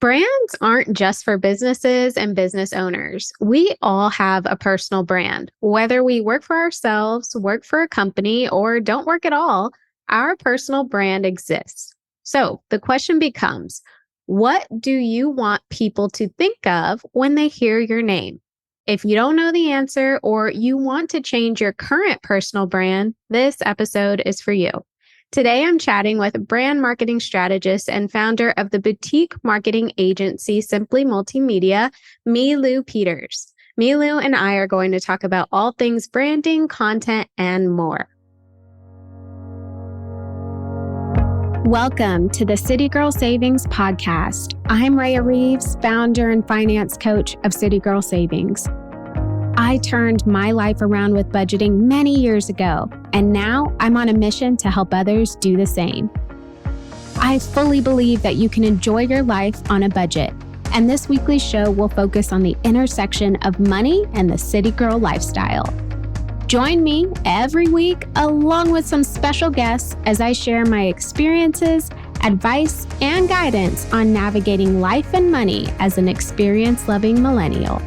Brands aren't just for businesses and business owners. We all have a personal brand. Whether we work for ourselves, work for a company, or don't work at all, our personal brand exists. So the question becomes, what do you want people to think of when they hear your name? If you don't know the answer or you want to change your current personal brand, this episode is for you. Today, I'm chatting with brand marketing strategist and founder of the boutique marketing agency Simply MultiMedia, Milou Pietersz. Milou and I are going to talk about all things branding, content, and more. Welcome to the City Girl Savings Podcast. I'm Raya Reeves, founder and finance coach of City Girl Savings. I turned my life around with budgeting many years ago, and now I'm on a mission to help others do the same. I fully believe that you can enjoy your life on a budget, and this weekly show will focus on the intersection of money and the city girl lifestyle. Join me every week along with some special guests as I share my experiences, advice, and guidance on navigating life and money as an experience-loving millennial.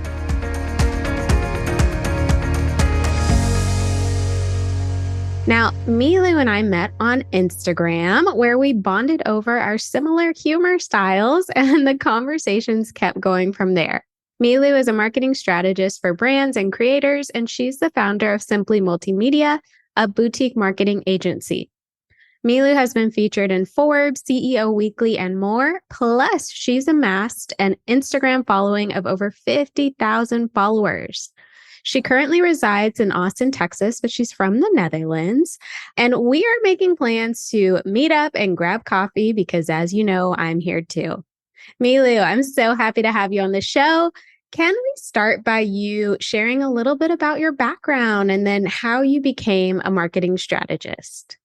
Now, Milou and I met on Instagram, where we bonded over our similar humor styles, and the conversations kept going from there. Milou is a marketing strategist for brands and creators, and she's the founder of Simply MultiMedia, a boutique marketing agency. Milou has been featured in Forbes, CEO Weekly, and more. Plus, she's amassed an Instagram following of over 50,000 followers. She currently resides in Austin, Texas, but she's from the Netherlands. And we are making plans to meet up and grab coffee because, as you know, I'm here too. Milou, I'm so happy to have you on the show. Can we start by you sharing a little bit about your background and then how you became a marketing strategist?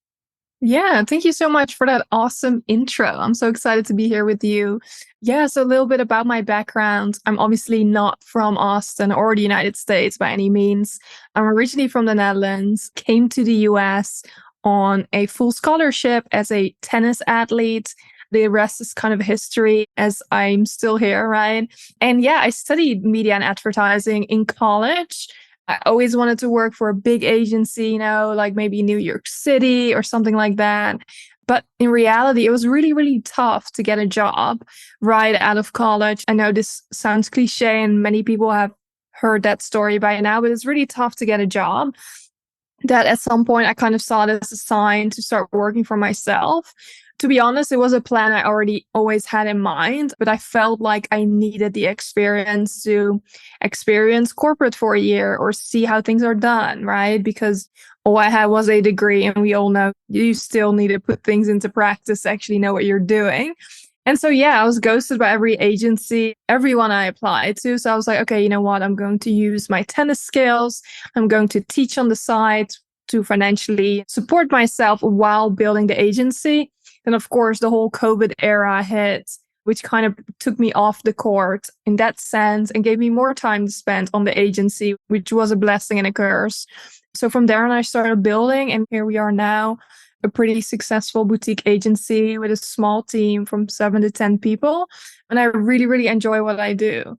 Yeah, thank you so much for that awesome intro. I'm so excited to be here with you. Yeah, so a little bit about my background. I'm obviously not from Austin or the United States by any means. I'm originally from the Netherlands, came to the US on a full scholarship as a tennis athlete. The rest is kind of history as I'm still here, right? And yeah, I studied media and advertising in college. I always wanted to work for a big agency, like maybe New York City or something like that. But in reality, it was really, really tough to get a job right out of college. I know this sounds cliche and many people have heard that story by now, but it's really tough to get a job. That at some point I kind of saw it as a sign to start working for myself. To be honest, it was a plan I already always had in mind, but I felt like I needed the experience to experience corporate for a year or see how things are done, right? Because all I had was a degree, and we all know you still need to put things into practice to actually know what you're doing. And so, yeah, I was ghosted by every agency, everyone I applied to. So I was like, okay, you know what? I'm going to use my tennis skills. I'm going to teach on the side to financially support myself while building the agency. And of course, the whole COVID era hit, which kind of took me off the court in that sense and gave me more time to spend on the agency, which was a blessing and a curse. So from there on, I started building, and here we are now, a pretty successful boutique agency with a small team from 7 to 10 people. And I really, really enjoy what I do.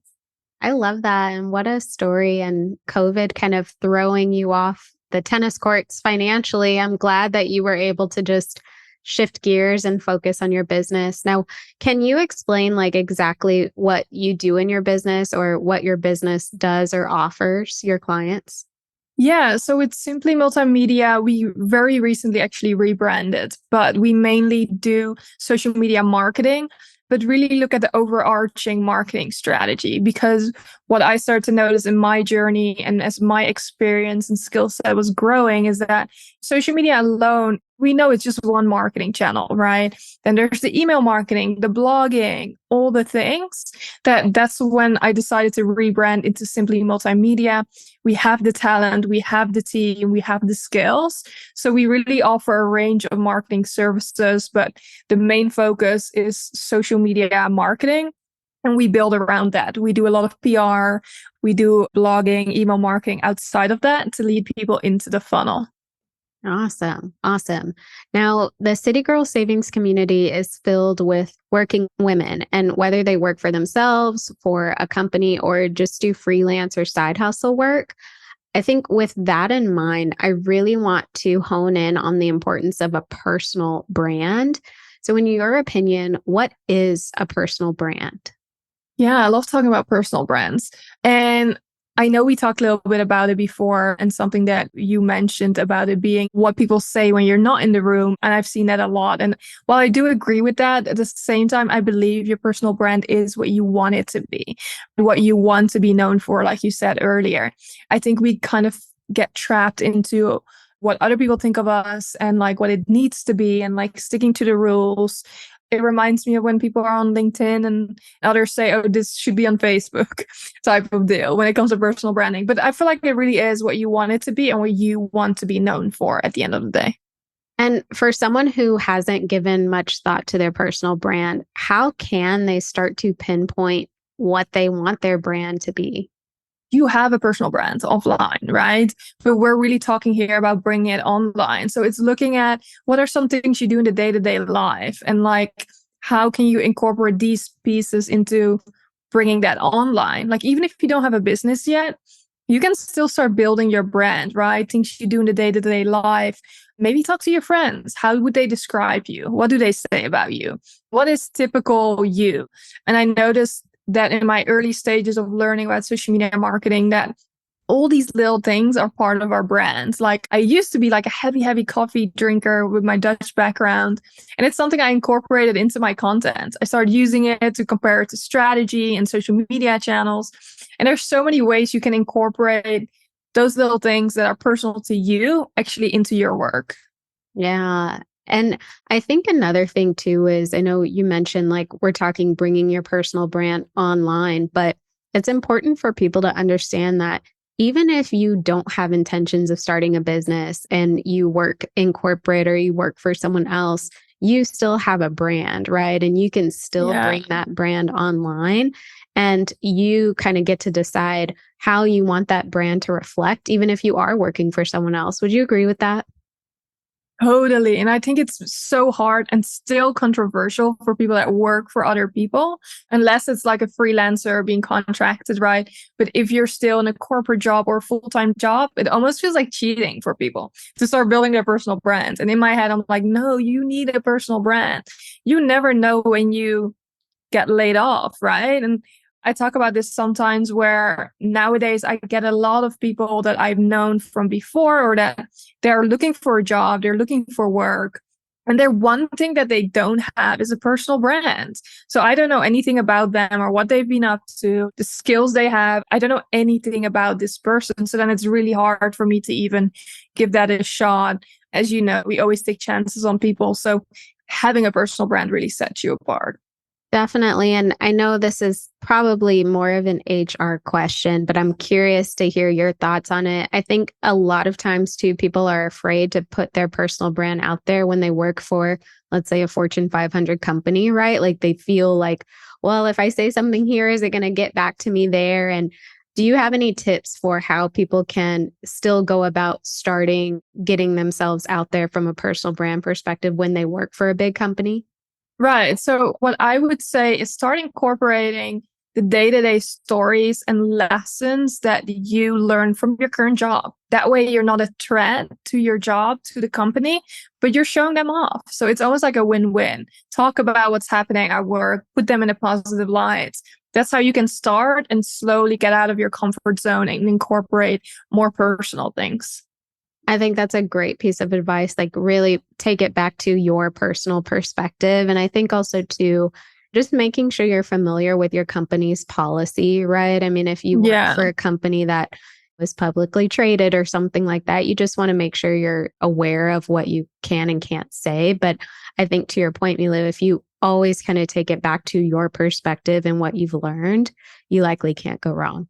I love that. And what a story, and COVID kind of throwing you off the tennis courts financially. I'm glad that you were able to just shift gears and focus on your business. Now, can you explain exactly what you do in your business or what your business does or offers your clients? Yeah, so it's Simply Multimedia. We very recently actually rebranded, but we mainly do social media marketing, but really look at the overarching marketing strategy. Because what I started to notice in my journey and as my experience and skill set was growing is that social media alone, we know it's just one marketing channel, right? Then there's the email marketing, the blogging, all the things. That's when I decided to rebrand into Simply Multimedia. We have the talent, we have the team, we have the skills. So we really offer a range of marketing services, but the main focus is social media marketing. And we build around that. We do a lot of PR, we do blogging, email marketing outside of that to lead people into the funnel. Awesome. Awesome. Now, the City Girl Savings community is filled with working women, and whether they work for themselves, for a company, or just do freelance or side hustle work, I think with that in mind, I really want to hone in on the importance of a personal brand. So, in your opinion, what is a personal brand? Yeah, I love talking about personal brands. And I know we talked a little bit about it before, and something that you mentioned about it being what people say when you're not in the room. And I've seen that a lot. And while I do agree with that, at the same time, I believe your personal brand is what you want it to be, what you want to be known for, like you said earlier. I think we kind of get trapped into what other people think of us and like what it needs to be and like sticking to the rules. It reminds me of when people are on LinkedIn and others say, oh, this should be on Facebook type of deal when it comes to personal branding. But I feel like it really is what you want it to be and what you want to be known for at the end of the day. And for someone who hasn't given much thought to their personal brand, how can they start to pinpoint what they want their brand to be? You have a personal brand offline, right? But we're really talking here about bringing it online. So it's looking at what are some things you do in the day-to-day life and like how can you incorporate these pieces into bringing that online? Like even if you don't have a business yet, you can still start building your brand, right? Things you do in the day-to-day life. Maybe talk to your friends. How would they describe you? What do they say about you? What is typical you? And I noticed that in my early stages of learning about social media marketing, that all these little things are part of our brands. Like I used to be like a heavy coffee drinker with my Dutch background. And it's something I incorporated into my content. I started using it to compare it to strategy and social media channels. And there's so many ways you can incorporate those little things that are personal to you actually into your work. Yeah. And I think another thing too is I know you mentioned like we're talking bringing your personal brand online, but it's important for people to understand that even if you don't have intentions of starting a business and you work in corporate or you work for someone else, you still have a brand, right? And you can still Yeah. bring that brand online and you kind of get to decide how you want that brand to reflect, even if you are working for someone else. Would you agree with that? Totally. And I think it's so hard and still controversial for people that work for other people, unless it's like a freelancer being contracted, right? But if you're still in a corporate job or a full-time job, it almost feels like cheating for people to start building their personal brand. And in my head, I'm like, no, you need a personal brand. You never know when you get laid off, right? And I talk about this sometimes where nowadays I get a lot of people that I've known from before or that they're looking for a job, they're looking for work. And their one thing that they don't have is a personal brand. So I don't know anything about them or what they've been up to, the skills they have. I don't know anything about this person. So then it's really hard for me to even give that a shot. As you know, we always take chances on people. So having a personal brand really sets you apart. Definitely. And I know this is probably more of an HR question, but I'm curious to hear your thoughts on it. I think a lot of times, too, people are afraid to put their personal brand out there when they work for, let's say, a Fortune 500 company, right? Like they feel like, well, if I say something here, is it going to get back to me there? And do you have any tips for how people can still go about starting getting themselves out there from a personal brand perspective when they work for a big company? Right. So, what I would say is start incorporating the day to day stories and lessons that you learn from your current job. That way, you're not a threat to your job, to the company, but you're showing them off. So, it's almost like a win win. Talk about what's happening at work, put them in a positive light. That's how you can start and slowly get out of your comfort zone and incorporate more personal things. I think that's a great piece of advice. Like, really take it back to your personal perspective. And I think also, too, just making sure you're familiar with your company's policy, right? I mean, if you work Yeah. for a company that was publicly traded or something like that, you just want to make sure you're aware of what you can and can't say. But I think to your point, Milou, if you always kind of take it back to your perspective and what you've learned, you likely can't go wrong.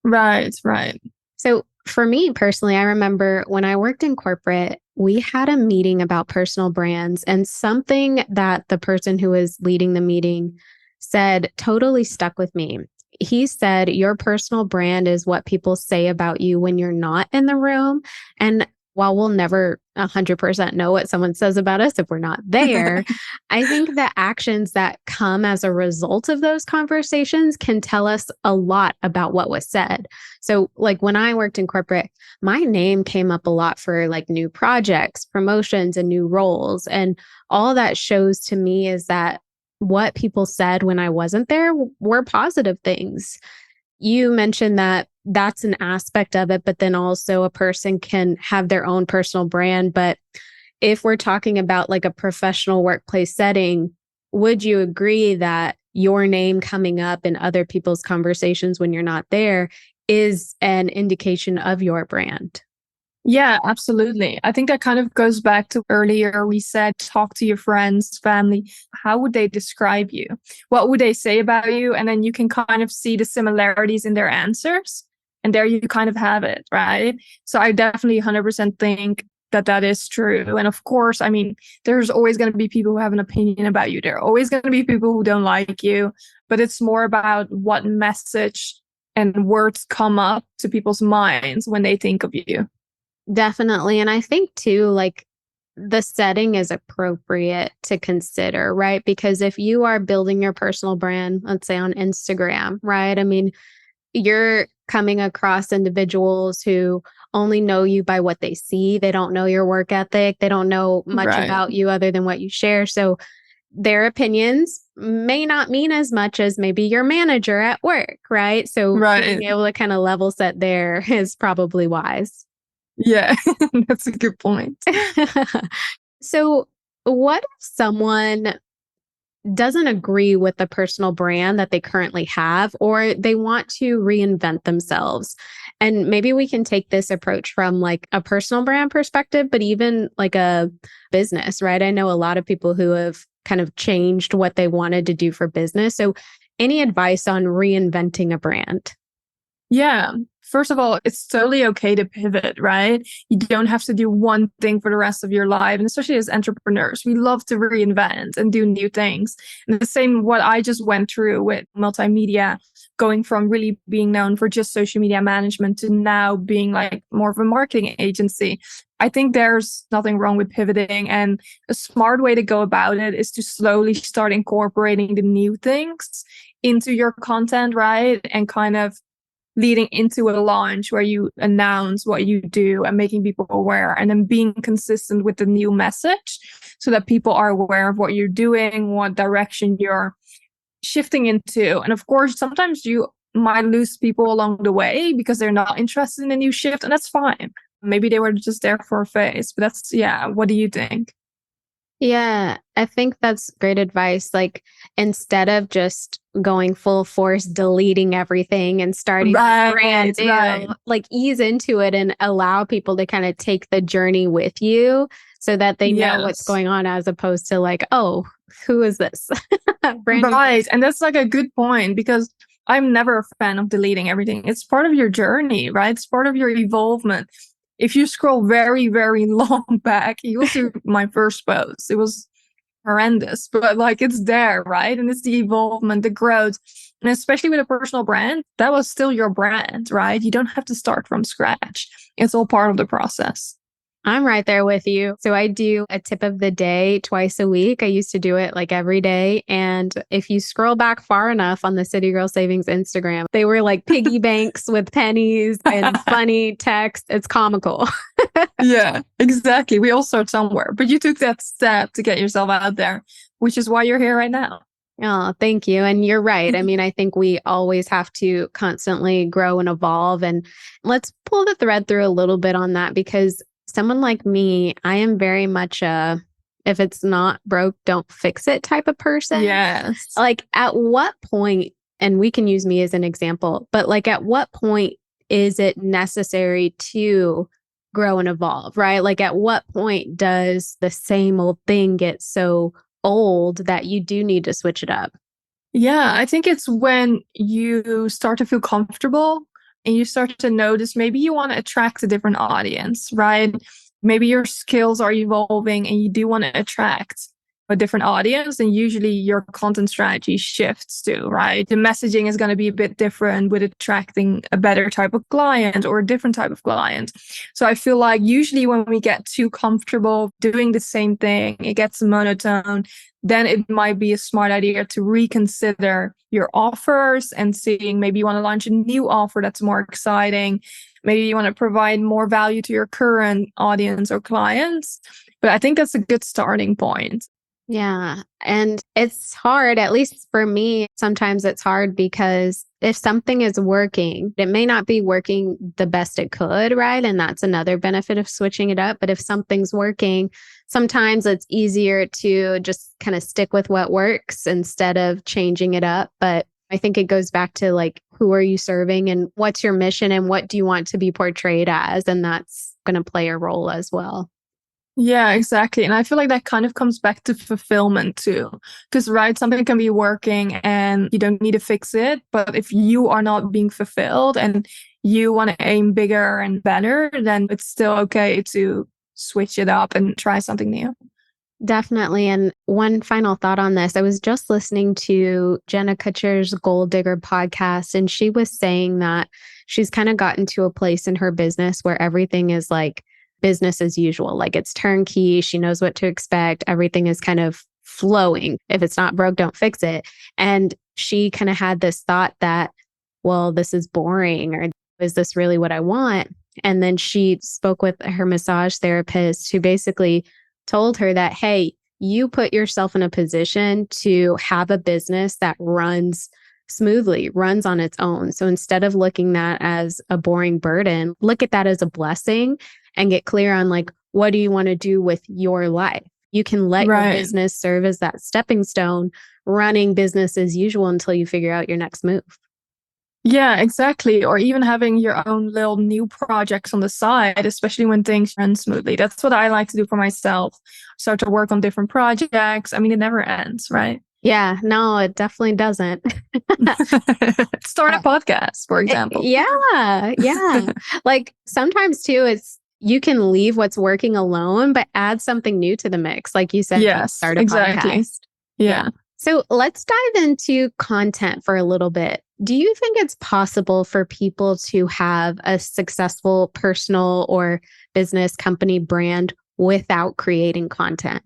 Right. Right. So for me personally, I remember when I worked in corporate, we had a meeting about personal brands, and something that the person who was leading the meeting said totally stuck with me. He said, your personal brand is what people say about you when you're not in the room. And while we'll never 100% know what someone says about us if we're not there, I think the actions that come as a result of those conversations can tell us a lot about what was said. So, like when I worked in corporate, my name came up a lot for like new projects, promotions, and new roles. And all that shows to me is that what people said when I wasn't there were positive things. You mentioned that that's an aspect of it, but then also a person can have their own personal brand. But if we're talking about like a professional workplace setting, would you agree that your name coming up in other people's conversations when you're not there is an indication of your brand? Yeah, absolutely. I think that kind of goes back to earlier we said, talk to your friends, family. How would they describe you? What would they say about you? And then you can kind of see the similarities in their answers. And there you kind of have it, right? So I definitely 100% think that that is true. And of course, I mean, there's always going to be people who have an opinion about you. There are always going to be people who don't like you, but it's more about what message and words come up to people's minds when they think of you. Definitely. And I think too, like the setting is appropriate to consider, right? Because if you are building your personal brand, let's say on Instagram, right? I mean, you're coming across individuals who only know you by what they see. They don't know your work ethic. They don't know much Right. about you other than what you share. So their opinions may not mean as much as maybe your manager at work, right? So being Right. able to kind of level set there is probably wise. Yeah, that's a good point. So, what if someone doesn't agree with the personal brand that they currently have, or they want to reinvent themselves? And maybe we can take this approach from like a personal brand perspective, but even like a business, right? I know a lot of people who have kind of changed what they wanted to do for business. So, any advice on reinventing a brand? Yeah. First of all, it's totally okay to pivot, right? You don't have to do one thing for the rest of your life. And especially as entrepreneurs, we love to reinvent and do new things. And the same what I just went through with multimedia, going from really being known for just social media management to now being like more of a marketing agency. I think there's nothing wrong with pivoting. And a smart way to go about it is to slowly start incorporating the new things into your content, right? And kind of leading into a launch where you announce what you do and making people aware, and then being consistent with the new message so that people are aware of what you're doing, what direction you're shifting into. And of course, sometimes you might lose people along the way because they're not interested in a new shift, and that's fine. Maybe they were just there for a phase, but that's, yeah. What do you think? Yeah, I think that's great advice. Like, instead of just going full force, deleting everything and starting brand Right, new, right. like ease into it and allow people to kind of take the journey with you so that they know what's Yes. going on, as opposed to like, oh, who is this? Brand new Right. person. And that's like a good point because I'm never a fan of deleting everything. It's part of your journey, right? It's part of your evolvement. If you scroll very, very long back, you'll see my first post. It was horrendous, but like it's there, right? And it's the evolvement, the growth. And especially with a personal brand, that was still your brand, right? You don't have to start from scratch. It's all part of the process. I'm right there with you. So I do a tip of the day twice a week. I used to do it like every day. And if you scroll back far enough on the City Girl Savings Instagram, they were like piggy banks with pennies and funny text. It's comical. Yeah, exactly. We all start somewhere, but you took that step to get yourself out there, which is why you're here right now. Oh, thank you. And you're right. I mean, I think we always have to constantly grow and evolve. And let's pull the thread through a little bit on that, because someone like me, I am very much a if it's not broke, don't fix it type of person. Yes. Like, at what point, and we can use me as an example, but like, at what point is it necessary to grow and evolve, right? Like, at what point does the same old thing get so old that you do need to switch it up? Yeah, I think it's when you start to feel comfortable and you start to notice maybe you want to attract a different audience, right? Maybe your skills are evolving and you do want to attract a different audience, then usually your content strategy shifts too, right? The messaging is going to be a bit different with attracting a better type of client or a different type of client. So I feel like usually when we get too comfortable doing the same thing, it gets monotone, then it might be a smart idea to reconsider your offers and seeing maybe you want to launch a new offer that's more exciting. Maybe you want to provide more value to your current audience or clients. But I think that's a good starting point. Yeah. And it's hard, at least for me, sometimes it's hard because if something is working, it may not be working the best it could, right? And that's another benefit of switching it up. But if something's working, sometimes it's easier to just kind of stick with what works instead of changing it up. But I think it goes back to like, who are you serving and what's your mission and what do you want to be portrayed as? And that's going to play a role as well. Yeah, exactly. And I feel like that kind of comes back to fulfillment too. Because, right, something can be working and you don't need to fix it. But if you are not being fulfilled and you want to aim bigger and better, then it's still okay to switch it up and try something new. Definitely. And one final thought on this. I was just listening to Jenna Kutcher's Gold Digger podcast, and she was saying that she's kind of gotten to a place in her business where everything is like business as usual. Like it's turnkey. She knows what to expect. Everything is kind of flowing. If it's not broke, don't fix it. And she kind of had this thought that, well, this is boring, or is this really what I want? And then she spoke with her massage therapist who basically told her that, hey, you put yourself in a position to have a business that runs smoothly, runs on its own. So instead of looking at that as a boring burden, look at that as a blessing and get clear on like, what do you want to do with your life? You can let your business serve as that stepping stone, running business as usual until you figure out your next move. Yeah, exactly. Or even having your own little new projects on the side, especially when things run smoothly. That's what I like to do for myself. Start to work on different projects. I mean, it never ends, right? Yeah, no, it definitely doesn't. Start a podcast, for example. Yeah. Like sometimes too, it's you can leave what's working alone, but add something new to the mix. Like you said, Yes, start a exactly. podcast. Yeah. So let's dive into content for a little bit. Do you think it's possible for people to have a successful personal or business company brand without creating content?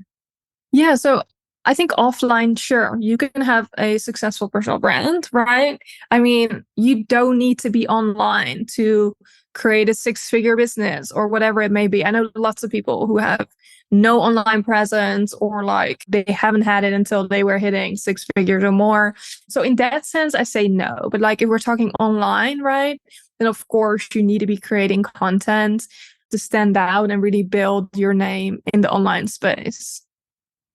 Yeah. So I think offline, sure, you can have a successful personal brand, right? I mean, you don't need to be online to create a 6-figure business or whatever it may be. I know lots of people who have no online presence or like they haven't had it until they were hitting 6 figures or more. So in that sense, I say no. But like if we're talking online, right, then of course you need to be creating content to stand out and really build your name in the online space.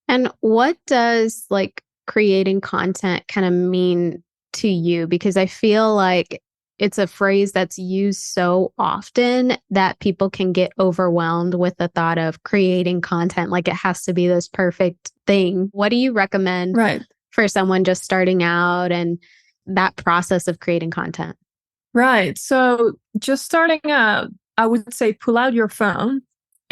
And what does like creating content kind of mean to you? Because I feel like it's a phrase that's used so often that people can get overwhelmed with the thought of creating content. Like it has to be this perfect thing. What do you recommend for someone just starting out and that process of creating content? Right. So just starting out, I would say pull out your phone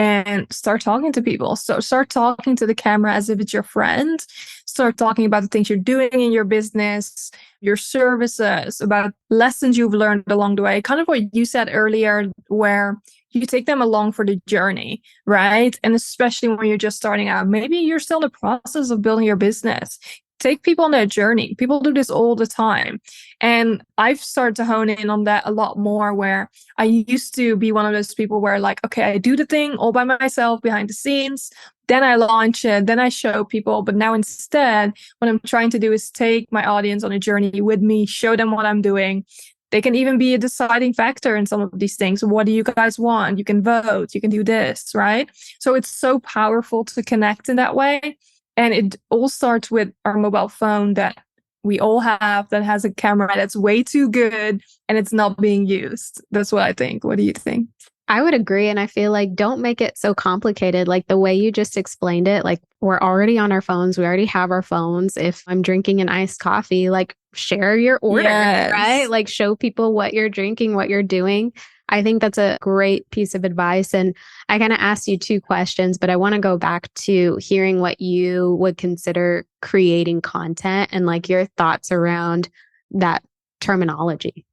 and start talking to people. So start talking to the camera as if it's your friend. Start talking about the things you're doing in your business, your services, about lessons you've learned along the way. Kind of what you said earlier, where you take them along for the journey, right? And especially when you're just starting out, maybe you're still in the process of building your business. Take people on their journey. People do this all the time. And I've started to hone in on that a lot more, where I used to be one of those people where like, okay, I do the thing all by myself behind the scenes. Then I launch it, then I show people. But now instead, what I'm trying to do is take my audience on a journey with me, show them what I'm doing. They can even be a deciding factor in some of these things. What do you guys want? You can vote, you can do this, right? So it's so powerful to connect in that way. And it all starts with our mobile phone that we all have that has a camera that's way too good and it's not being used. That's what I think. What do you think? I would agree. And I feel like don't make it so complicated. Like the way you just explained it, like we're already on our phones. We already have our phones. If I'm drinking an iced coffee, like share your order, right? Yes. Like show people what you're drinking, what you're doing. I think that's a great piece of advice. And I kind of asked you two questions, but I want to go back to hearing what you would consider creating content and like your thoughts around that terminology.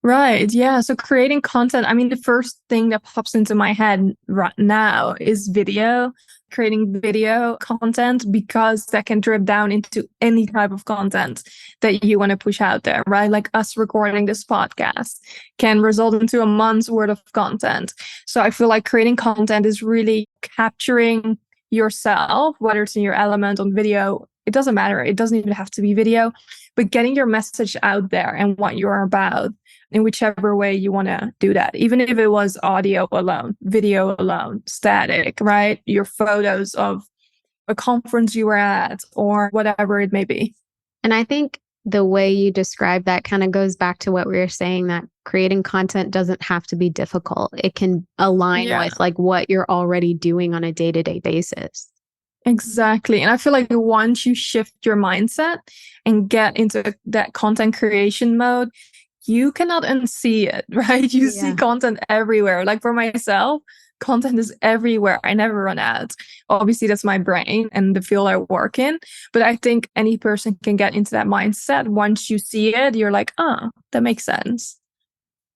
Right. Yeah. So creating content, I mean, the first thing that pops into my head right now is video, creating video content, because that can drip down into any type of content that you want to push out there, right? Like us recording this podcast can result into a month's worth of content. So I feel like creating content is really capturing yourself, whether it's in your element on video. It doesn't matter. It doesn't even have to be video, but getting your message out there and what you're about in whichever way you want to do that. Even if it was audio alone, video alone, static, right? Your photos of a conference you were at or whatever it may be. And I think the way you describe that kind of goes back to what we were saying, that creating content doesn't have to be difficult. It can align with like what you're already doing on a day-to-day basis. Exactly. And I feel like once you shift your mindset and get into that content creation mode, you cannot unsee it, right? You see content everywhere. Like for myself, content is everywhere. I never run out. Obviously, that's my brain and the field I work in. But I think any person can get into that mindset. Once you see it, you're like, oh, that makes sense.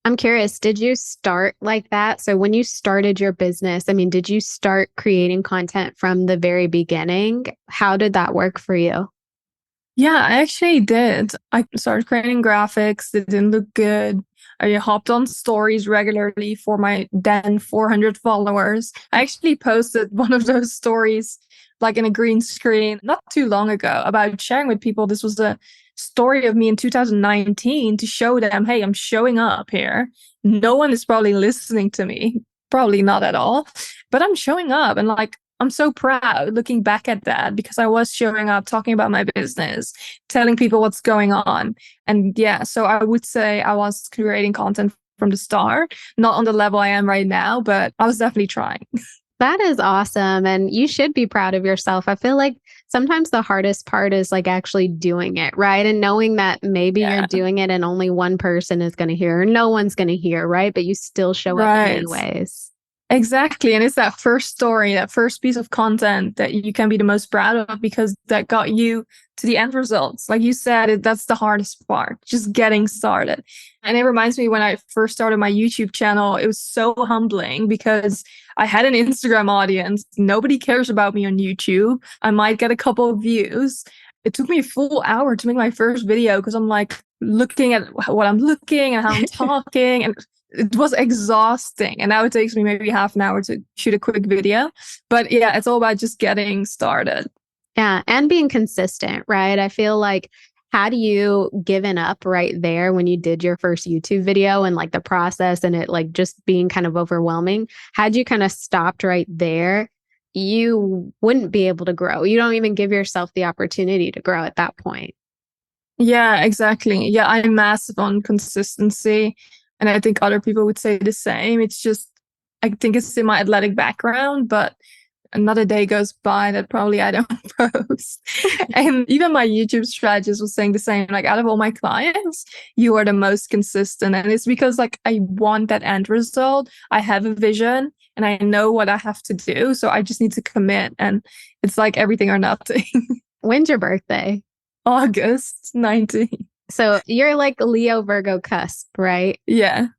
I'm curious, did you start like that? So when you started your business, I mean, did you start creating content from the very beginning? How did that work for you? Yeah, I actually did. I started creating graphics. It didn't look good. I hopped on stories regularly for my then 400 followers. I actually posted one of those stories like in a green screen not too long ago about sharing with people. This was a story of me in 2019 to show them, hey, I'm showing up here. No one is probably listening to me. Probably not at all. But I'm showing up and like I'm so proud looking back at that because I was showing up, talking about my business, telling people what's going on. And yeah, so I would say I was creating content from the start, not on the level I am right now, but I was definitely trying. That is awesome. And you should be proud of yourself. I feel like sometimes the hardest part is like actually doing it, right? And knowing that maybe you're doing it and only one person is going to hear, or no one's going to hear, right? But you still show up anyways. Exactly. And it's that first story, that first piece of content that you can be the most proud of because that got you to the end results. Like you said, that's the hardest part, just getting started. And it reminds me when I first started my YouTube channel, it was so humbling because I had an Instagram audience. Nobody cares about me on YouTube. I might get a couple of views. It took me a full hour to make my first video because I'm like looking at what I'm looking and how I'm talking and it was exhausting. And now it takes me maybe half an hour to shoot a quick video. But yeah, it's all about just getting started. Yeah. And being consistent, right? I feel like, had you given up right there when you did your first YouTube video and like the process and it like just being kind of overwhelming, had you kind of stopped right there, you wouldn't be able to grow. You don't even give yourself the opportunity to grow at that point. Yeah, exactly. Yeah, I'm massive on consistency. And I think other people would say the same. It's just, I think it's in my athletic background, but another day goes by that probably I don't post. And even my YouTube strategist was saying the same, like out of all my clients, you are the most consistent. And it's because like I want that end result. I have a vision and I know what I have to do. So I just need to commit. And it's like everything or nothing. When's your birthday? August 19th. So you're like Leo Virgo cusp, right? Yeah.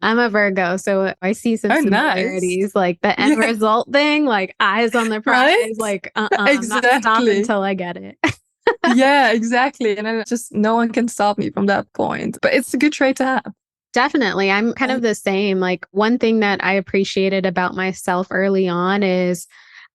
I'm a Virgo, so I see some similarities. Nice. Like the end result thing, like eyes on the prize, Right? like Exactly. I'm not stopping until I get it. Yeah, exactly. And then just no one can stop me from that point. But it's a good trait to have. Definitely. I'm kind of the same. Like one thing that I appreciated about myself early on is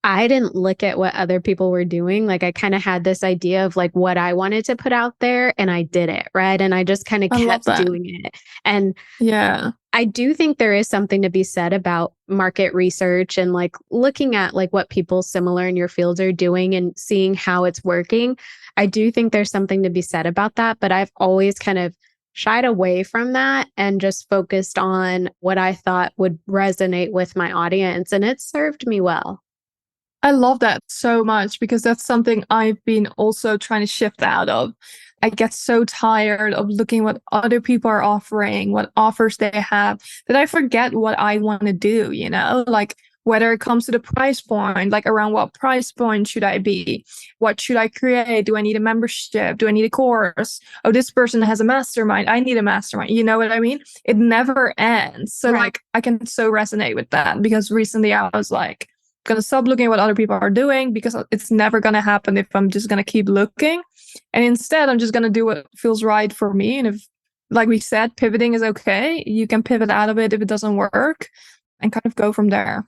I didn't look at what other people were doing. Like I kind of had this idea of like what I wanted to put out there and I did it, right? And I just kind of kept doing it. And yeah, I do think there is something to be said about market research and like looking at like what people similar in your fields are doing and seeing how it's working. I do think there's something to be said about that, but I've always kind of shied away from that and just focused on what I thought would resonate with my audience. And it served me well. I love that so much because that's something I've been also trying to shift out of. I get so tired of looking what other people are offering, what offers they have, that I forget what I want to do, like whether it comes to the price point, like around what price point should I be? What should I create? Do I need a membership? Do I need a course? Oh, this person has a mastermind. I need a mastermind. You know what I mean? It never ends. So Right. like I can so resonate with that because recently I was like, going to stop looking at what other people are doing because it's never going to happen if I'm just going to keep looking. And instead, I'm just going to do what feels right for me. And if, like we said, pivoting is okay, you can pivot out of it if it doesn't work and kind of go from there.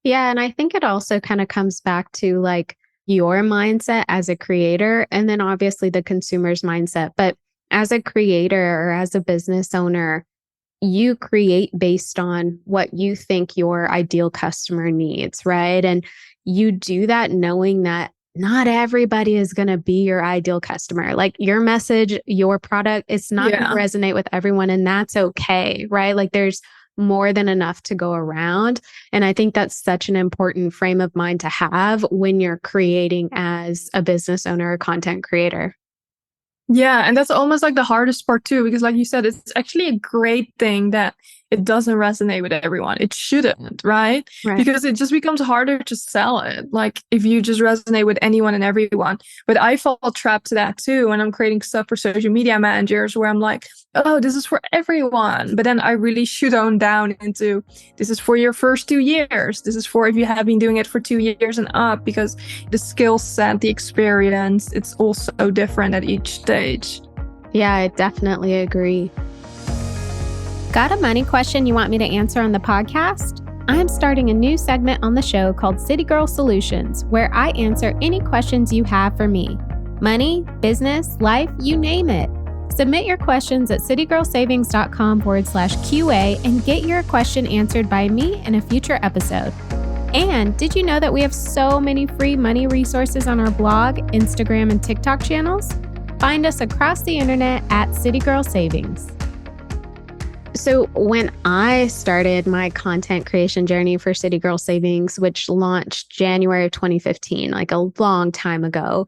Yeah. And I think it also kind of comes back to like your mindset as a creator and then obviously the consumer's mindset. But as a creator or as a business owner, you create based on what you think your ideal customer needs, right? And you do that knowing that not everybody is going to be your ideal customer. Like your message, your product, it's not going to Yeah. resonate with everyone, and that's okay, right? Like there's more than enough to go around. And I think that's such an important frame of mind to have when you're creating as a business owner or content creator. Yeah, and that's almost like the hardest part too, because like you said, it's actually a great thing that it doesn't resonate with everyone. It shouldn't, right? Right. Because it just becomes harder to sell it. Like if you just resonate with anyone and everyone. But I fall trapped to that too when I'm creating stuff for social media managers where I'm like, oh, this is for everyone. But then I really should own down into this is for your first 2 years. This is for if you have been doing it for 2 years and up, because the skill set, the experience, it's all so different at each stage. Yeah, I definitely agree. Got a money question you want me to answer on the podcast? I'm starting a new segment on the show called City Girl Solutions, where I answer any questions you have for me. Money, business, life, you name it. Submit your questions at citygirlsavings.com/QA and get your question answered by me in a future episode. And did you know that we have so many free money resources on our blog, Instagram, and TikTok channels? Find us across the internet at City Girl Savings. So when I started my content creation journey for City Girl Savings, which launched January of 2015, like a long time ago,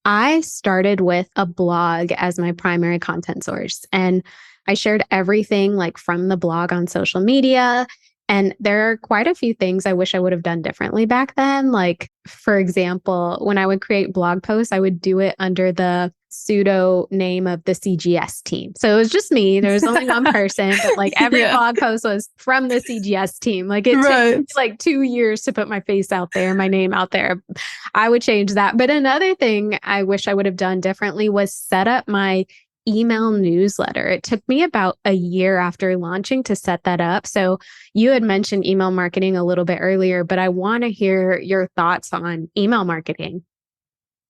I started with a blog as my primary content source. And I shared everything like from the blog on social media. And there are quite a few things I wish I would have done differently back then. Like, for example, when I would create blog posts, I would do it under the pseudo name of the CGS team. So it was just me. There was only one person, but like every blog post was from the CGS team. Like it took me like 2 years to put my face out there, my name out there. I would change that. But another thing I wish I would have done differently was set up my email newsletter. It took me about a year after launching to set that up. So you had mentioned email marketing a little bit earlier, but I want to hear your thoughts on email marketing.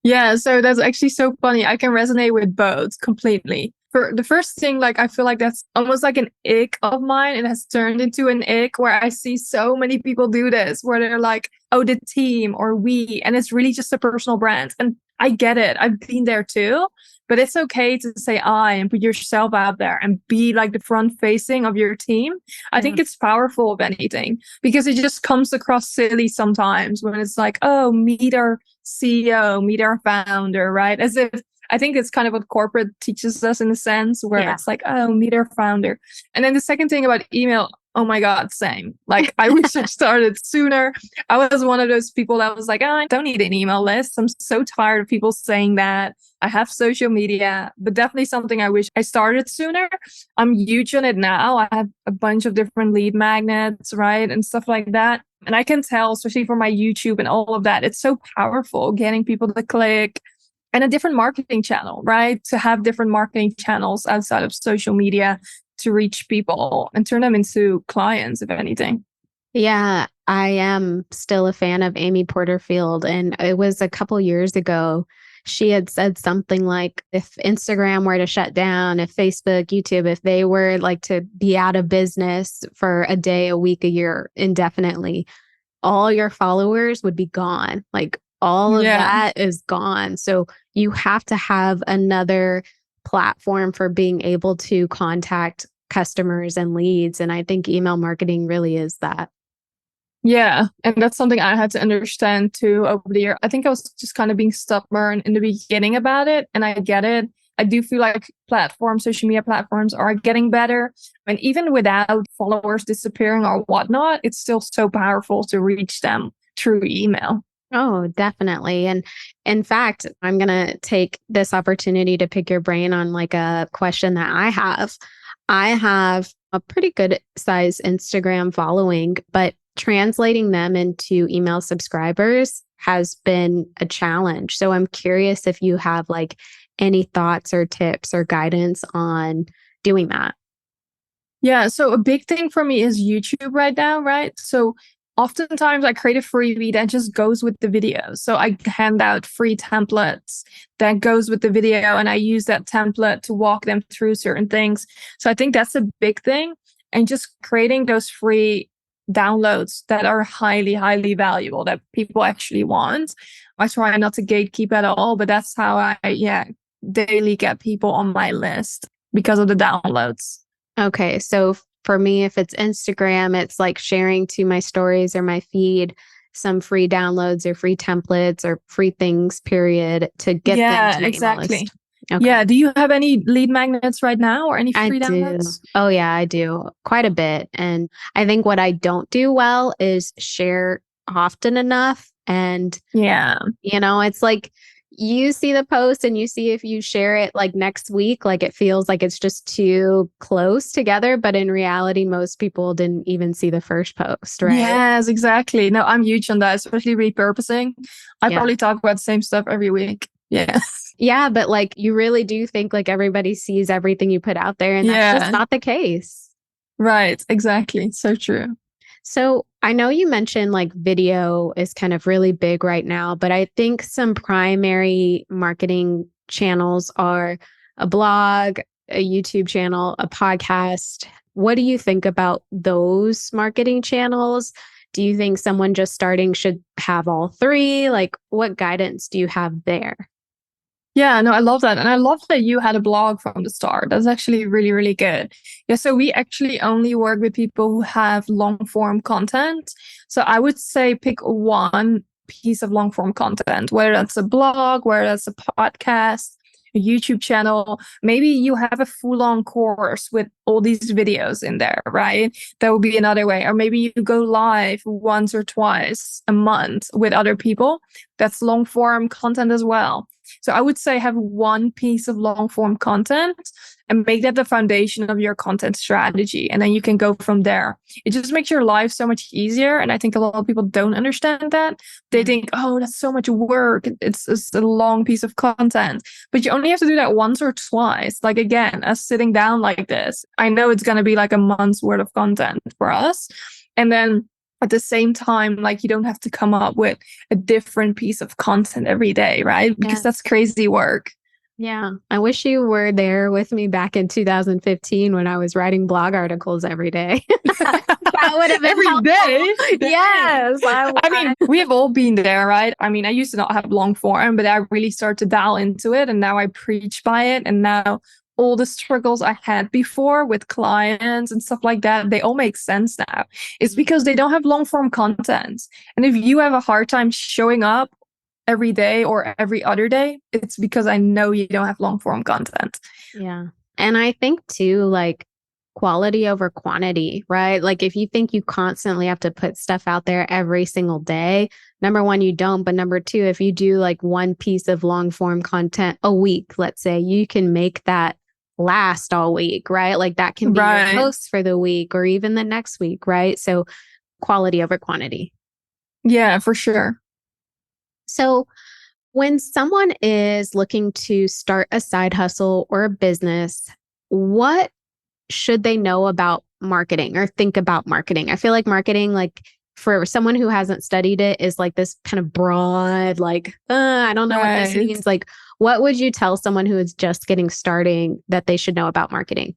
Yeah, so that's actually so funny. I can resonate with both completely. For the first thing, like I feel like that's almost like an ick of mine. It has turned into an ick where I see so many people do this, where they're like, oh, the team or we, and it's really just a personal brand. And I get it. I've been there too, but it's okay to say I and put yourself out there and be like the front facing of your team. I think it's powerful if anything, because it just comes across silly sometimes when it's like, oh, meet our CEO, meet our founder, right? As if I think it's kind of what corporate teaches us in a sense where it's like, oh, meet our founder. And then the second thing about email, oh my God, same. Like I wish I started sooner. I was one of those people that was like, oh, I don't need an email list. I'm so tired of people saying that. I have social media, but definitely something I wish I started sooner. I'm huge on it now. I have a bunch of different lead magnets, right? And stuff like that. And I can tell, especially for my YouTube and all of that, it's so powerful getting people to click and a different marketing channel, right? To have different marketing channels outside of social media to reach people and turn them into clients, if anything. Yeah, I am still a fan of Amy Porterfield. And it was a couple years ago. She had said something like, if Instagram were to shut down, if Facebook, YouTube, if they were like to be out of business for a day, a week, a year, indefinitely, all your followers would be gone. Like all of that is gone. So you have to have another platform for being able to contact customers and leads. And I think email marketing really is that. Yeah. And that's something I had to understand too over the year. I think I was just kind of being stubborn in the beginning about it. And I get it. I do feel like social media platforms are getting better. And even without followers disappearing or whatnot, it's still so powerful to reach them through email. Oh, definitely. And in fact, I'm going to take this opportunity to pick your brain on like a question that I have. I have a pretty good size Instagram following, but translating them into email subscribers has been a challenge. So I'm curious if you have like any thoughts or tips or guidance on doing that. Yeah. So a big thing for me is YouTube right now, right? So oftentimes I create a freebie that just goes with the video. So I hand out free templates that goes with the video, and I use that template to walk them through certain things. So I think that's a big thing. And just creating those free downloads that are highly, highly valuable that people actually want. I try not to gatekeep at all, but that's how I daily get people on my list because of the downloads. Okay. So for me, if it's Instagram, it's like sharing to my stories or my feed some free downloads or free templates or free things, period, to get them to my email list. Okay. Yeah. Do you have any lead magnets right now or any I free do. downloads? Oh, yeah, I do quite a bit. And I think what I don't do well is share often enough. And, Yeah. it's like you see the post and you see if you share it like next week, like it feels like it's just too close together. But in reality, most people didn't even see the first post, right? Yes, exactly. No, I'm huge on that, especially repurposing. I Yeah. probably talk about the same stuff every week. Yeah. Yeah, but like you really do think like everybody sees everything you put out there, and that's just not the case. Right. Exactly. So true. So I know you mentioned like video is kind of really big right now, but I think some primary marketing channels are a blog, a YouTube channel, a podcast. What do you think about those marketing channels? Do you think someone just starting should have all three? Like, what guidance do you have there? Yeah, no, I love that. And I love that you had a blog from the start. That's actually really, really good. Yeah, so we actually only work with people who have long form content. So I would say pick one piece of long form content, whether that's a blog, whether that's a podcast, a YouTube channel. Maybe you have a full on course with all these videos in there, right? That would be another way. Or maybe you go live once or twice a month with other people. That's long form content as well. So I would say have one piece of long form content and make that the foundation of your content strategy. And then you can go from there. It just makes your life so much easier. And I think a lot of people don't understand that. They think, oh, that's so much work. It's a long piece of content. But you only have to do that once or twice. Like, again, us sitting down like this, I know it's going to be like a month's worth of content for us. And then at the same time, like you don't have to come up with a different piece of content every day, right? Because that's crazy work. Yeah. I wish you were there with me back in 2015 when I was writing blog articles every day. That would have been every helpful. day. Yes. I mean, we have all been there, right? I mean, I used to not have long form, but I really started to dial into it. And now I preach by it. And now all the struggles I had before with clients and stuff like that, they all make sense now. It's because they don't have long form content. And if you have a hard time showing up every day or every other day, it's because I know you don't have long form content. Yeah. And I think too, like quality over quantity, right? Like if you think you constantly have to put stuff out there every single day, number one, you don't. But number two, if you do like one piece of long form content a week, let's say, you can make that last all week, right? Like that can be your post for the week or even the next week, right? So quality over quantity. Yeah, for sure. So when someone is looking to start a side hustle or a business, what should they know about marketing or think about marketing? I feel like marketing, like for someone who hasn't studied it, is like this kind of broad, like, I don't know what this means. Like, what would you tell someone who is just getting starting that they should know about marketing?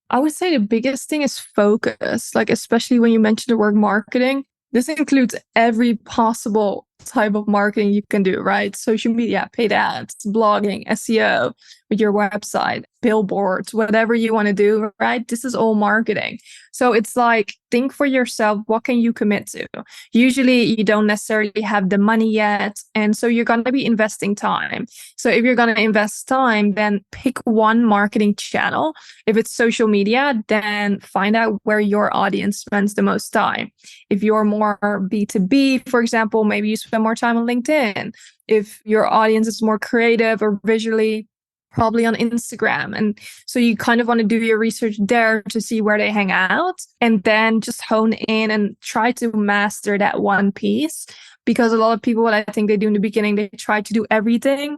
I would say the biggest thing is focus, like, especially when you mention the word marketing. This includes every possible type of marketing you can do, right? Social media, paid ads, blogging, SEO with your website, billboards, whatever you want to do, right? This is all marketing. So it's like, think for yourself, what can you commit to? Usually you don't necessarily have the money yet. And so you're going to be investing time. So if you're going to invest time, then pick one marketing channel. If it's social media, then find out where your audience spends the most time. If you're more B2B, for example, maybe you spend more time on LinkedIn. If your audience is more creative or visually, probably on Instagram. And so you kind of want to do your research there to see where they hang out, and then just hone in and try to master that one piece. Because a lot of people, what I think they do in the beginning, they try to do everything.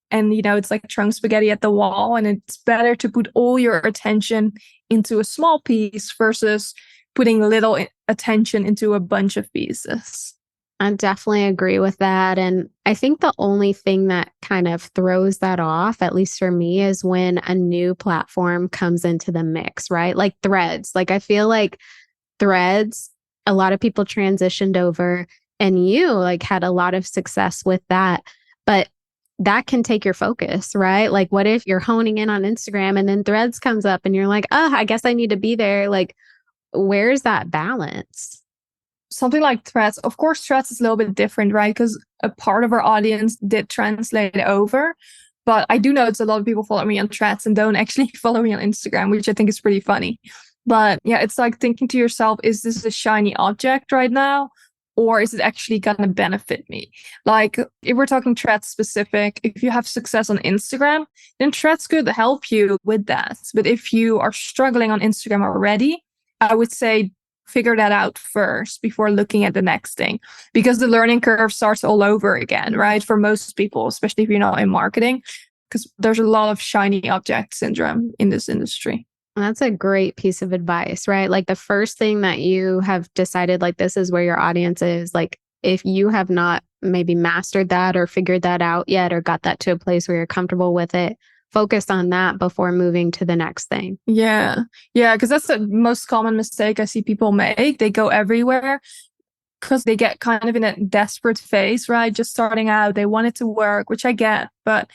And, it's like throwing spaghetti at the wall. And it's better to put all your attention into a small piece versus putting little attention into a bunch of pieces. I definitely agree with that. And I think the only thing that kind of throws that off, at least for me, is when a new platform comes into the mix, right? Like Threads. Like I feel like Threads, a lot of people transitioned over, and you like had a lot of success with that. But that can take your focus, right? Like what if you're honing in on Instagram and then Threads comes up and you're like, oh, I guess I need to be there. Like, where's that balance? Something like Threads, of course, Threads is a little bit different, right? Because a part of our audience did translate over. But I do notice a lot of people follow me on Threads and don't actually follow me on Instagram, which I think is pretty funny. But yeah, it's like thinking to yourself, is this a shiny object right now? Or is it actually going to benefit me? Like if we're talking Threads specific, if you have success on Instagram, then Threads could help you with that. But if you are struggling on Instagram already, I would say figure that out first before looking at the next thing, because the learning curve starts all over again, right? For most people, especially if you're not in marketing, because there's a lot of shiny object syndrome in this industry. That's a great piece of advice, right? Like the first thing that you have decided, like this is where your audience is, like if you have not maybe mastered that or figured that out yet, or got that to a place where you're comfortable with it, focus on that before moving to the next thing. Yeah. Yeah. Because that's the most common mistake I see people make. They go everywhere because they get kind of in a desperate phase, right? Just starting out, they want it to work, which I get. But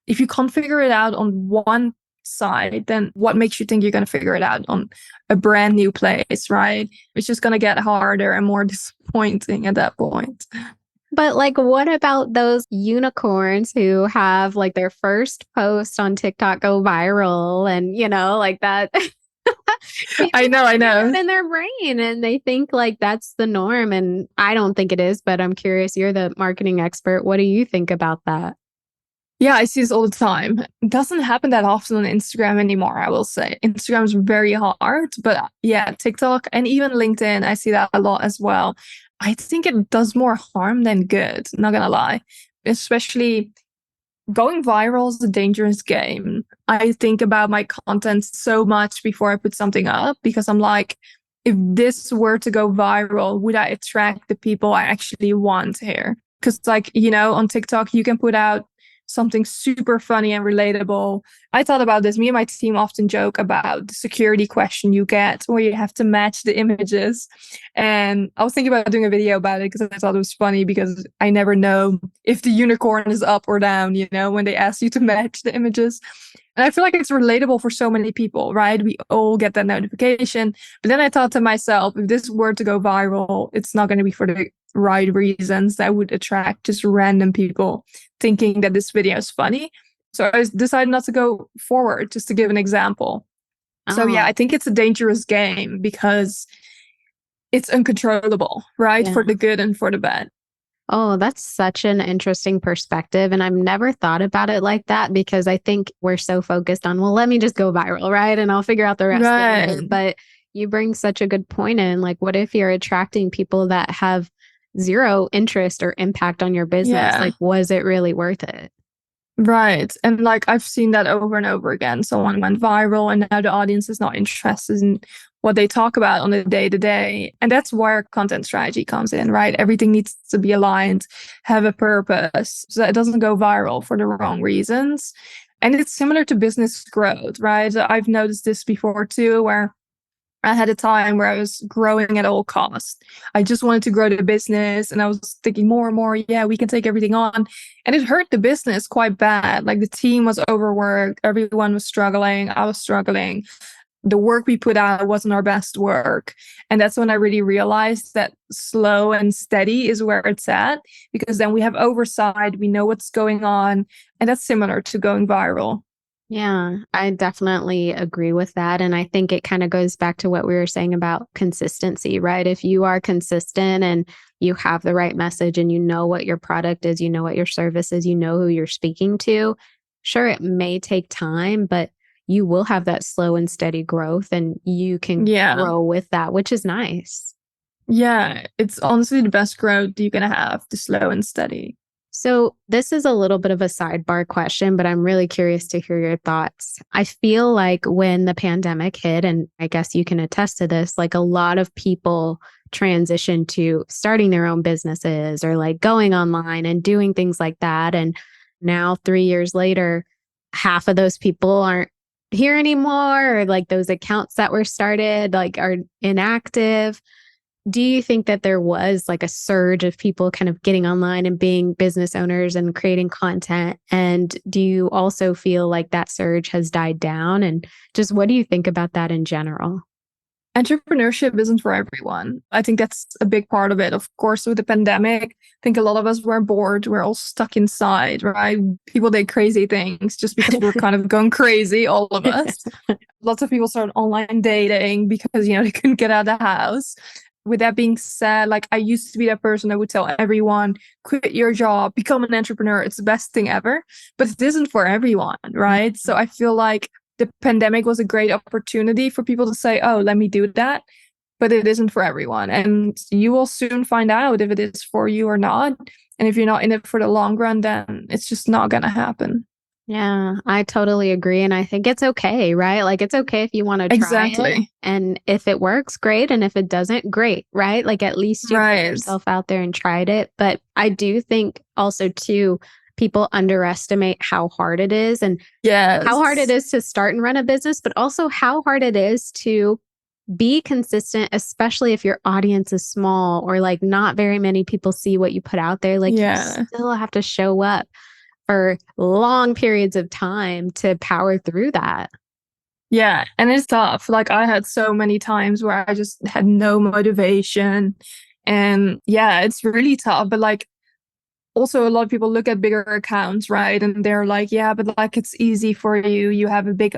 if you can't figure it out on one side, then what makes you think you're going to figure it out on a brand new place, right? It's just going to get harder and more disappointing at that point. But like, what about those unicorns who have like their first post on TikTok go viral and, like that? I know. In their brain, and they think like that's the norm. And I don't think it is, but I'm curious, you're the marketing expert. What do you think about that? Yeah, I see this all the time. It doesn't happen that often on Instagram anymore, I will say. Instagram is very hard, but yeah, TikTok and even LinkedIn, I see that a lot as well. I think it does more harm than good, not gonna lie. Especially going viral is a dangerous game. I think about my content so much before I put something up, because I'm like, if this were to go viral, would I attract the people I actually want here? Because like, on TikTok, you can put out something super funny and relatable. I thought about this. Me and my team often joke about the security question you get where you have to match the images. And I was thinking about doing a video about it because I thought it was funny, because I never know if the unicorn is up or down, when they ask you to match the images. And I feel like it's relatable for so many people, right? We all get that notification. But then I thought to myself, if this were to go viral, it's not going to be for the right reasons that would attract just random people thinking that this video is funny. So I decided not to go forward, just to give an example. So yeah, I think it's a dangerous game because it's uncontrollable, right? Yeah. For the good and for the bad. Oh, that's such an interesting perspective. And I've never thought about it like that, because I think we're so focused on, well, let me just go viral, right? And I'll figure out the rest later. But you bring such a good point in. Like, what if you're attracting people that have zero interest or impact on your business? Yeah. Like, was it really worth it? Right. And like I've seen that over and over again. Someone went viral and now the audience is not interested in what they talk about on the day to day. And that's where content strategy comes in, right? Everything needs to be aligned, have a purpose, so that it doesn't go viral for the wrong reasons. And it's similar to business growth, right? I've noticed this before too, where I had a time where I was growing at all costs. I just wanted to grow the business and I was thinking more and more, yeah, we can take everything on. And it hurt the business quite bad. Like the team was overworked, everyone was struggling, I was struggling. The work we put out wasn't our best work. And that's when I really realized that slow and steady is where it's at, because then we have oversight, we know what's going on. And that's similar to going viral. Yeah, I definitely agree with that. And I think it kind of goes back to what we were saying about consistency, right? If you are consistent and you have the right message and you know what your product is, you know what your service is, you know who you're speaking to, sure, it may take time, but you will have that slow and steady growth and you can Yeah. grow with that, which is nice. Yeah. It's honestly the best growth you can have, the slow and steady. So, this is a little bit of a sidebar question, but I'm really curious to hear your thoughts. I feel like when the pandemic hit, and I guess you can attest to this, like a lot of people transitioned to starting their own businesses or like going online and doing things like that. And now, 3 years later, half of those people aren't here anymore, or like those accounts that were started like are inactive. Do you think that there was like a surge of people kind of getting online and being business owners and creating content? And do you also feel like that surge has died down? And just what do you think about that in general? Entrepreneurship isn't for everyone. I think that's a big part of it. Of course, with the pandemic, I think a lot of us were bored. We're all stuck inside, right? People did crazy things just because we're kind of going crazy, all of us. Lots of people started online dating because, they couldn't get out of the house. With that being said, like I used to be that person that would tell everyone, quit your job, become an entrepreneur. It's the best thing ever. But it isn't for everyone, right? So I feel like the pandemic was a great opportunity for people to say, oh, let me do that. But it isn't for everyone. And you will soon find out if it is for you or not. And if you're not in it for the long run, then it's just not going to happen. Yeah, I totally agree. And I think it's okay, right? Like it's okay if you want to try it. Exactly. And if it works, great. And if it doesn't, great, right? Like at least you put Right. yourself out there and tried it. But I do think also too, people underestimate how hard it is and how hard it Yes. is to start and run a business, but also how hard it is to be consistent, especially if your audience is small or like not very many people see what you put out there. Like you still have to show up for long periods of time to power through that. Yeah, and it's tough. Like I had so many times where I just had no motivation. And yeah, it's really tough. But like also a lot of people look at bigger accounts, right? And they're like, yeah, but like it's easy for you. You have a big,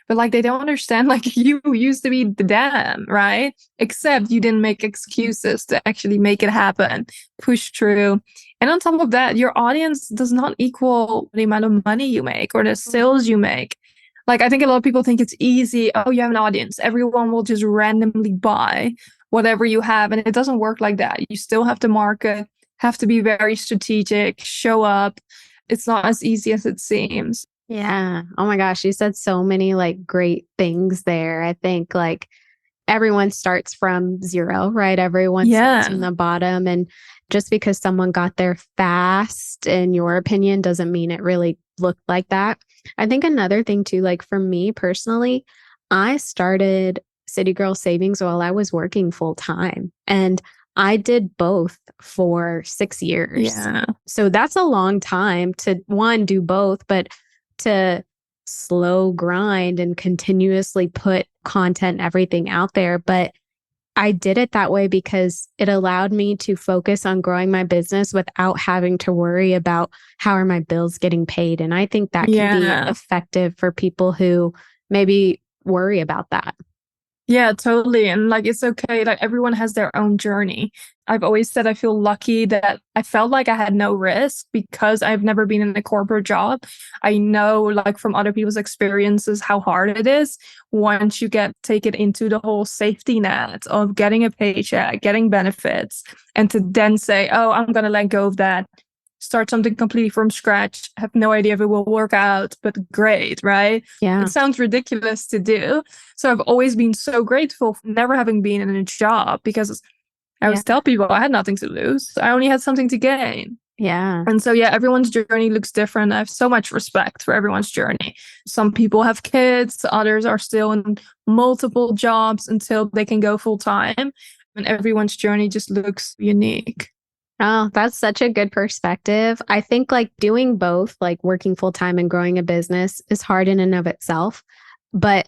but like they don't understand like you used to be the dam, right? Except you didn't make excuses to actually make it happen, push through. And on top of that, your audience does not equal the amount of money you make or the sales you make. Like I think a lot of people think it's easy. Oh, you have an audience. Everyone will just randomly buy whatever you have. And it doesn't work like that. You still have to market, have to be very strategic, show up. It's not as easy as it seems. Yeah. Oh my gosh. You said so many like great things there. I think like everyone starts from zero, right? Everyone starts from Yeah. the bottom. And just because someone got there fast, in your opinion, doesn't mean it really looked like that. I think another thing too, like for me personally, I started City Girl Savings while I was working full time. And I did both for 6 years. Yeah. So that's a long time to one, do both, but to slow grind and continuously put content, everything out there. But I did it that way because it allowed me to focus on growing my business without having to worry about how are my bills getting paid. And I think that can be effective for people who maybe worry about that. Yeah, totally. And like, it's okay. Like, everyone has their own journey. I've always said I feel lucky that I felt like I had no risk because I've never been in a corporate job. I know, like, from other people's experiences, how hard it is once you take it into the whole safety net of getting a paycheck, getting benefits, and to then say, oh, I'm going to let go of that, start something completely from scratch, have no idea if it will work out, but great, right? Yeah. It sounds ridiculous to do. So I've always been so grateful for never having been in a job because I always tell people I had nothing to lose. I only had something to gain. Yeah. And so, yeah, everyone's journey looks different. I have so much respect for everyone's journey. Some people have kids, others are still in multiple jobs until they can go full time. And everyone's journey just looks unique. Oh, that's such a good perspective. I think like doing both, like working full time and growing a business is hard in and of itself. But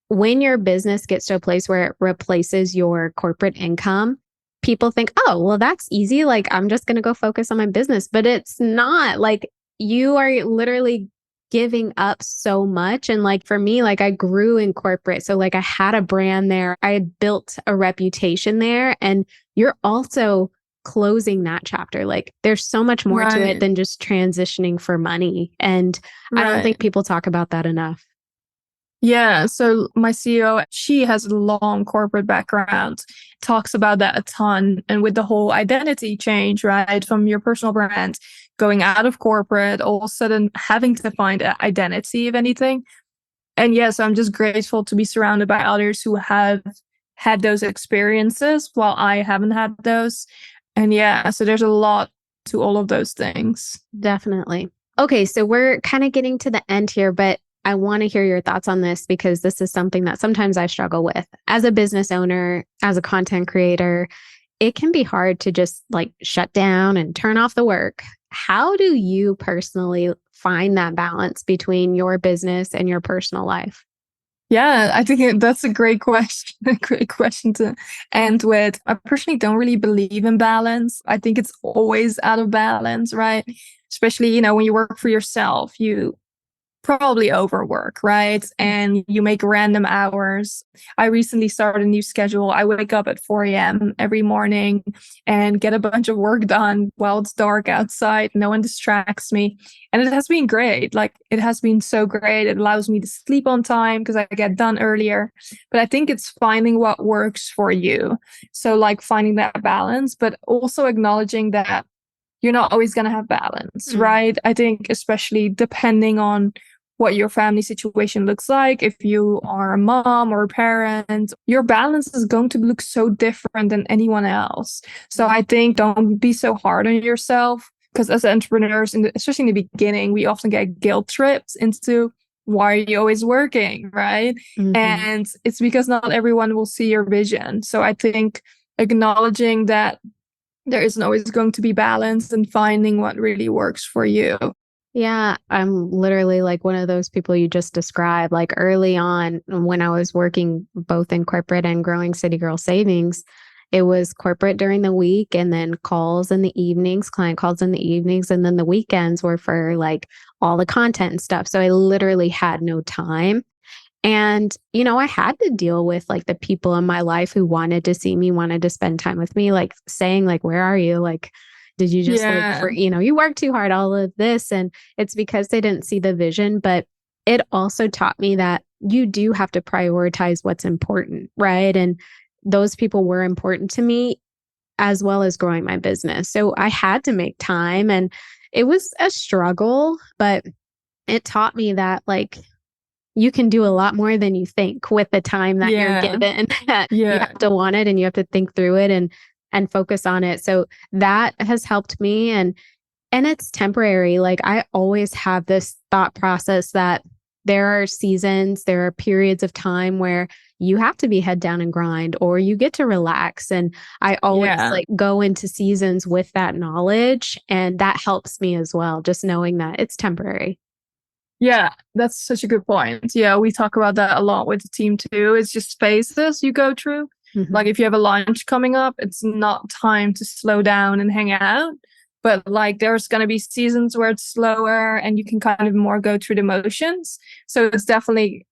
when your business gets to a place where it replaces your corporate income, people think, oh, well, that's easy. Like, I'm just going to go focus on my business. But it's not like you are literally giving up so much. And like for me, like I grew in corporate. So, like, I had a brand there, I had built a reputation there. And you're also closing that chapter. Like, there's so much more to it Right. than just transitioning for money. And I don't think Right. people talk about that enough. Yeah, so my CEO, she has a long corporate background, talks about that a ton. And with the whole identity change, right, from your personal brand, going out of corporate, all of a sudden having to find an identity, if anything. And yes, I'm just grateful to be surrounded by others who have had those experiences while I haven't had those. And yeah, so there's a lot to all of those things. Definitely. Okay, so we're kind of getting to the end here, but I want to hear your thoughts on this because this is something that sometimes I struggle with. As a business owner, as a content creator, it can be hard to just like shut down and turn off the work. How do you personally find that balance between your business and your personal life? Yeah, I think that's a great question. A great question to end with. I personally don't really believe in balance. I think it's always out of balance, right? Especially, when you work for yourself, you probably overwork, right? And you make random hours. I recently started a new schedule. I wake up at 4 a.m. every morning and get a bunch of work done while it's dark outside. No one distracts me. And it has been great. Like, it has been so great. It allows me to sleep on time because I get done earlier. But I think it's finding what works for you. So, like, finding that balance, but also acknowledging that you're not always going to have balance, Mm. right? I think, especially depending on what your family situation looks like. If you are a mom or a parent, your balance is going to look so different than anyone else. So I think don't be so hard on yourself because as entrepreneurs, especially in the beginning, we often get guilt trips into why are you always working, right? Mhm. And it's because not everyone will see your vision. So I think acknowledging that there isn't always going to be balance and finding what really works for you. Yeah, I'm literally like one of those people you just described. Like early on, when I was working both in corporate and growing City Girl Savings, it was corporate during the week and then calls in the evenings, client calls in the evenings. And then the weekends were for like all the content and stuff. So I literally had no time. And, I had to deal with like the people in my life who wanted to see me, wanted to spend time with me, like saying, like, where are you? Like, did you just like Yeah. you work too hard, all of this. And it's because they didn't see the vision. But it also taught me that you do have to prioritize what's important. Right. And those people were important to me as well as growing my business. So I had to make time and it was a struggle, but it taught me that like you can do a lot more than you think with the time that you're Yeah. given. That you Yeah. have to want it and you have to think through it and focus on it. So that has helped me and it's temporary. Like I always have this thought process that there are seasons, there are periods of time where you have to be head down and grind or you get to relax. And I always Yeah. like go into seasons with that knowledge and that helps me as well, just knowing that it's temporary. Yeah. That's such a good point. Yeah. We talk about that a lot with the team too. It's just phases you go through. Mhm. Like if you have a lunch coming up, it's not time to slow down and hang out. But like there's going to be seasons where it's slower and you can kind of more go through the motions. So it's definitely,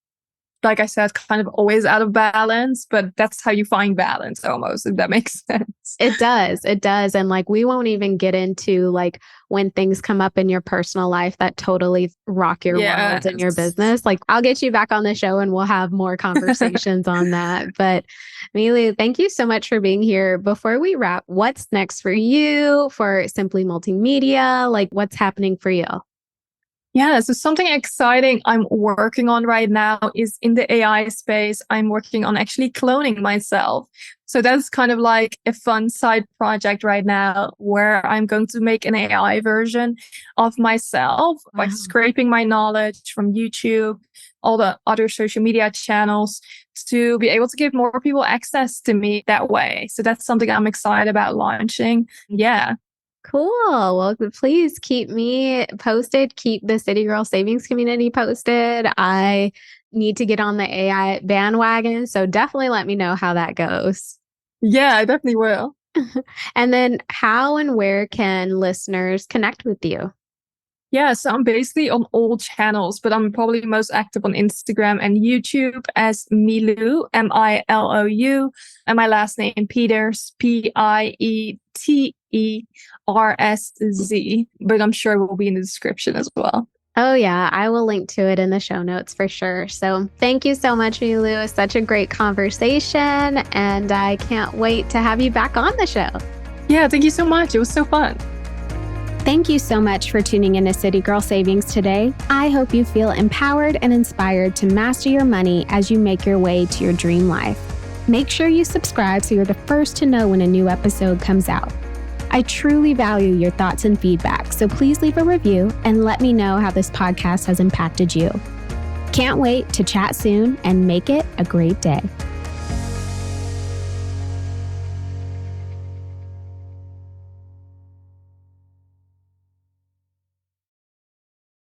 like I said, kind of always out of balance, but that's how you find balance almost, if that makes sense. It does. It does. And like, we won't even get into like when things come up in your personal life that totally rock your world and your Yes. business. Like, I'll get you back on the show and we'll have more conversations on that. But Milou, thank you so much for being here. Before we wrap, what's next for you for Simply Multimedia? Like, what's happening for you? Yeah, so something exciting I'm working on right now is in the AI space. I'm working on actually cloning myself. So that's kind of like a fun side project right now where I'm going to make an AI version of myself by Wow. scraping my knowledge from YouTube, all the other social media channels to be able to give more people access to me that way. So that's something I'm excited about launching. Yeah. Cool. Well, please keep me posted. Keep the City Girl Savings community posted. I need to get on the AI bandwagon. So definitely let me know how that goes. Yeah, I definitely will. And then, how and where can listeners connect with you? Yeah, so I'm basically on all channels, but I'm probably most active on Instagram and YouTube as Milou, Milou, and my last name Pietersz, Pietersz. But I'm sure it will be in the description as well. Oh, yeah, I will link to it in the show notes for sure. So, thank you so much, Milou. It was such a great conversation, and I can't wait to have you back on the show. Yeah, thank you so much. It was so fun. Thank you so much for tuning in to City Girl Savings today. I hope you feel empowered and inspired to master your money as you make your way to your dream life. Make sure you subscribe so you're the first to know when a new episode comes out. I truly value your thoughts and feedback, so please leave a review and let me know how this podcast has impacted you. Can't wait to chat soon and make it a great day.